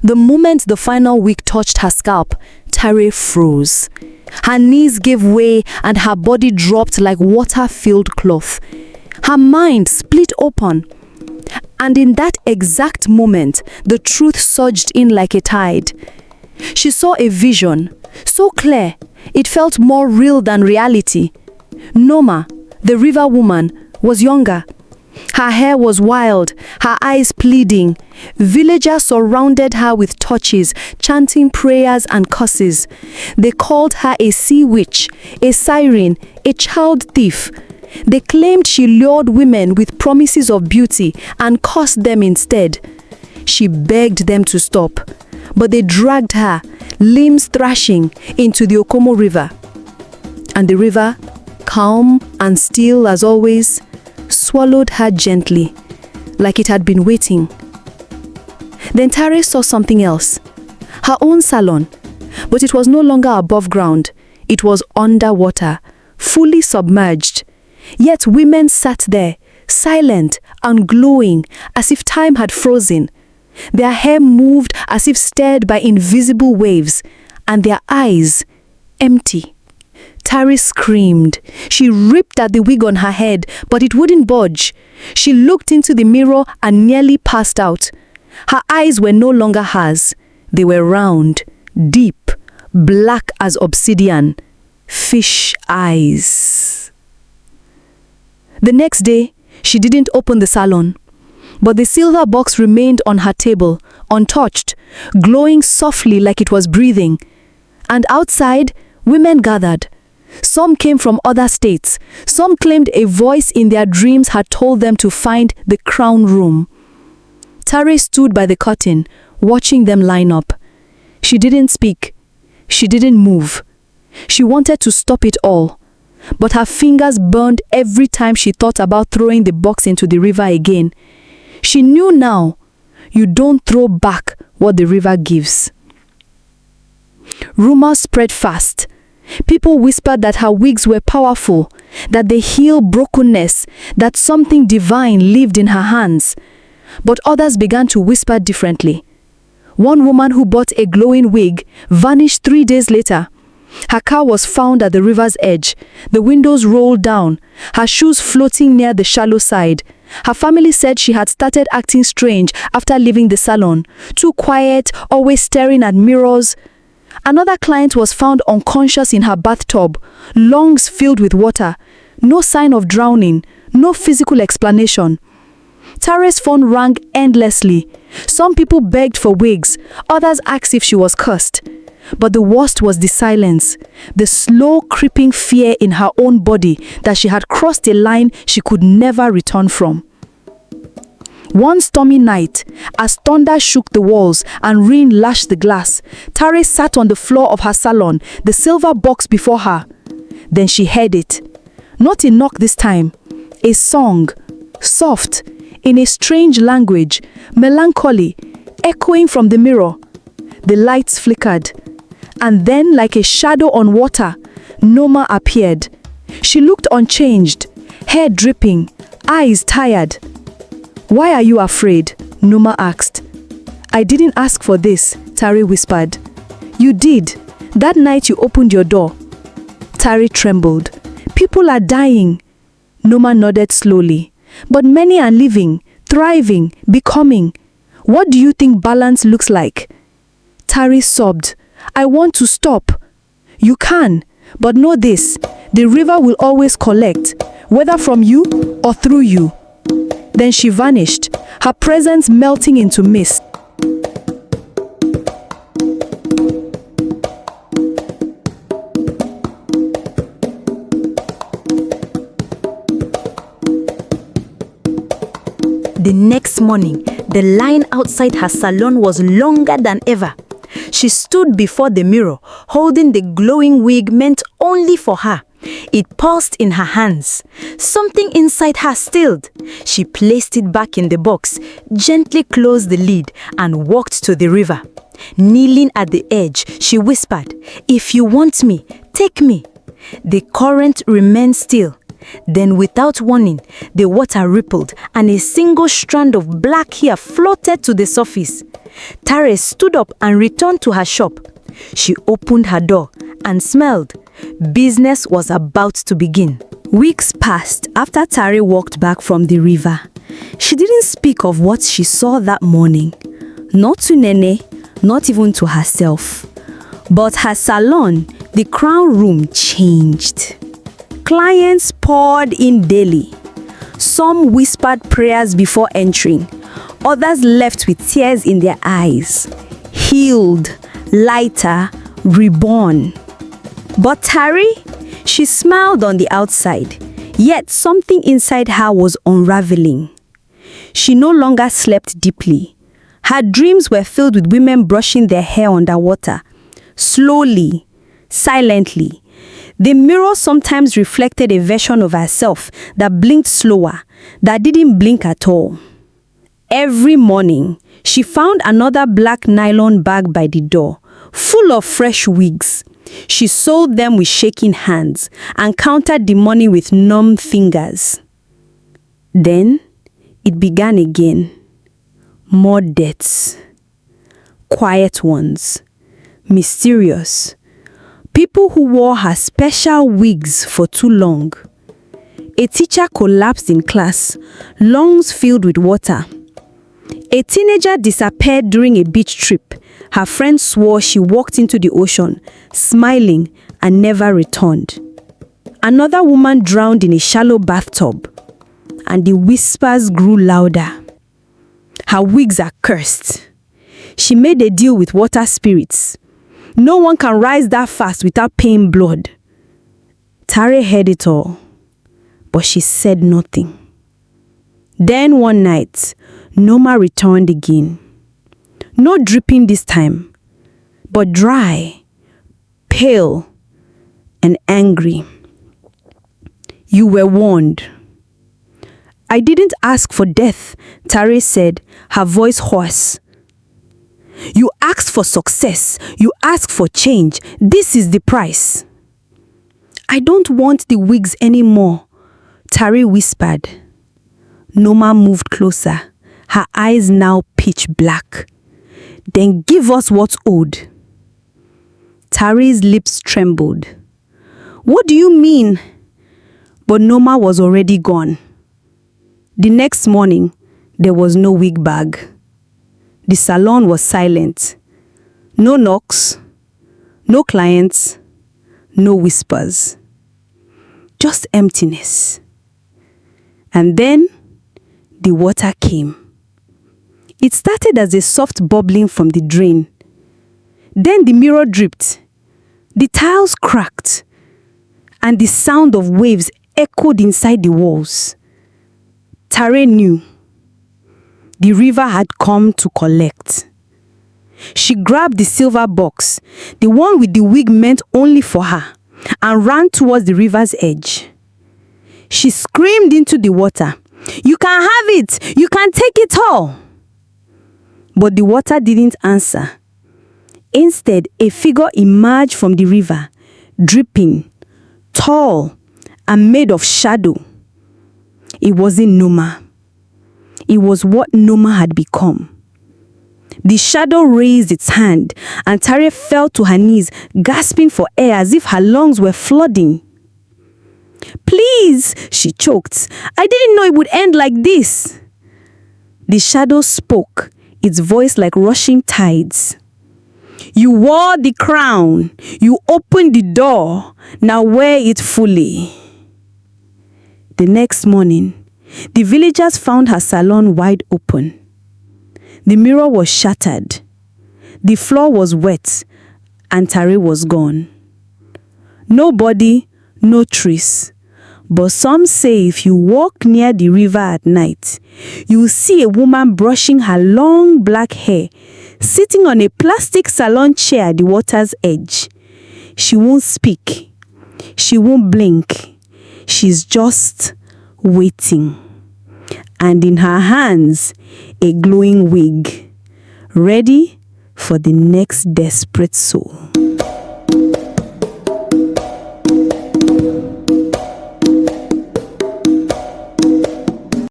The moment the final wig touched her scalp, Tare froze. Her knees gave way and her body dropped like water-filled cloth. Her mind split open. And in that exact moment, the truth surged in like a tide. She saw a vision, so clear, it felt more real than reality. Norma, the river woman, was younger. Her hair was wild, her eyes pleading. Villagers surrounded her with torches, chanting prayers and curses. They called her a sea witch, a siren, a child thief. They claimed she lured women with promises of beauty and cursed them instead. She begged them to stop, but they dragged her, limbs thrashing, into the Okomo River. And the river, calm and still as always, swallowed her gently, like it had been waiting. Then Tare saw something else. Her own salon, but it was no longer above ground. It was underwater, fully submerged. Yet women sat there, silent and glowing, as if time had frozen. Their hair moved as if stirred by invisible waves, and their eyes empty. Tare screamed. She ripped at the wig on her head, but it wouldn't budge. She looked into the mirror and nearly passed out. Her eyes were no longer hers. They were round, deep, black as obsidian. Fish eyes. The next day, she didn't open the salon. But the silver box remained on her table, untouched, glowing softly like it was breathing. And outside, women gathered. Some came from other states. Some claimed a voice in their dreams had told them to find the crown room. Tare stood by the curtain, watching them line up. She didn't speak. She didn't move. She wanted to stop it all. But her fingers burned every time she thought about throwing the box into the river again. She knew now, you don't throw back what the river gives. Rumors spread fast. People whispered that her wigs were powerful, that they heal brokenness, that something divine lived in her hands. But others began to whisper differently. One woman who bought a glowing wig vanished 3 days later. Her car was found at the river's edge, the windows rolled down, her shoes floating near the shallow side. Her family said she had started acting strange after leaving the salon, too quiet, always staring at mirrors. Another client was found unconscious in her bathtub, lungs filled with water, no sign of drowning, no physical explanation. Tare's phone rang endlessly. Some people begged for wigs, others asked if she was cursed. But the worst was the silence, the slow creeping fear in her own body that she had crossed a line she could never return from. One stormy night, as thunder shook the walls and rain lashed the glass, Tare sat on the floor of her salon, the silver box before her. Then she heard it. Not a knock this time. A song, soft, in a strange language, melancholy, echoing from the mirror. The lights flickered. And then, like a shadow on water, Norma appeared. She looked unchanged, hair dripping, eyes tired. "Why are you afraid?" Norma asked. "I didn't ask for this," Tare whispered. "You did. That night you opened your door." Tare trembled. "People are dying." Norma nodded slowly. "But many are living, thriving, becoming. What do you think balance looks like?" Tare sobbed. "I want to stop." "You can, but know this, the river will always collect, whether from you or through you." Then she vanished, her presence melting into mist. The next morning, the line outside her salon was longer than ever. She stood before the mirror, holding the glowing wig meant only for her. It pulsed in her hands. Something inside her stilled. She placed it back in the box, gently closed the lid, and walked to the river. Kneeling at the edge, she whispered, "If you want me, take me." The current remained still. Then without warning, the water rippled and a single strand of black hair floated to the surface. Tare stood up and returned to her shop. She opened her door and smelled. Business was about to begin. Weeks passed after Tare walked back from the river. She didn't speak of what she saw that morning. Not to Nene, not even to herself. But her salon, the crown room, changed. Clients poured in daily. Some whispered prayers before entering. Others left with tears in their eyes. Healed, lighter, reborn. But Tare, she smiled on the outside, yet something inside her was unraveling. She no longer slept deeply. Her dreams were filled with women brushing their hair underwater, slowly, silently. The mirror sometimes reflected a version of herself that blinked slower, that didn't blink at all. Every morning, she found another black nylon bag by the door, full of fresh wigs. She sold them with shaking hands and counted the money with numb fingers. Then, it began again. More deaths. Quiet ones. Mysterious. People who wore her special wigs for too long. A teacher collapsed in class, lungs filled with water. A teenager disappeared during a beach trip. Her friends swore she walked into the ocean, smiling, and never returned. Another woman drowned in a shallow bathtub, and the whispers grew louder. Her wigs are cursed. She made a deal with water spirits. No one can rise that fast without paying blood. Tare heard it all, but she said nothing. Then one night, Norma returned again. Not dripping this time, but dry, pale, and angry. You were warned. I didn't ask for death, Tare said, her voice hoarse. You asked for success. You asked for change. This is the price. I don't want the wigs anymore, Tare whispered. Norma moved closer, her eyes now pitch black. Then give us what's owed. Tare's lips trembled. What do you mean? But Norma was already gone. The next morning, there was no wig bag. The salon was silent. No knocks, no clients, no whispers. Just emptiness. And then, the water came. It started as a soft bubbling from the drain. Then the mirror dripped. The tiles cracked. And the sound of waves echoed inside the walls. Tare knew. The river had come to collect. She grabbed the silver box, the one with the wig meant only for her, and ran towards the river's edge. She screamed into the water, "You can have it! You can take it all!" But the water didn't answer. Instead, a figure emerged from the river, dripping, tall, and made of shadow. It wasn't Norma. It was what Norma had become. The shadow raised its hand, and Tare fell to her knees, gasping for air as if her lungs were flooding. "Please," she choked. "I didn't know it would end like this." The shadow spoke, its voice like rushing tides. "You wore the crown. You opened the door. Now wear it fully." The next morning, the villagers found her salon wide open. The mirror was shattered. The floor was wet, and Tare was gone. No body, no trace. But some say if you walk near the river at night, you will see a woman brushing her long black hair, sitting on a plastic salon chair at the water's edge. She won't speak. She won't blink. She's just waiting. And in her hands, a glowing wig, ready for the next desperate soul.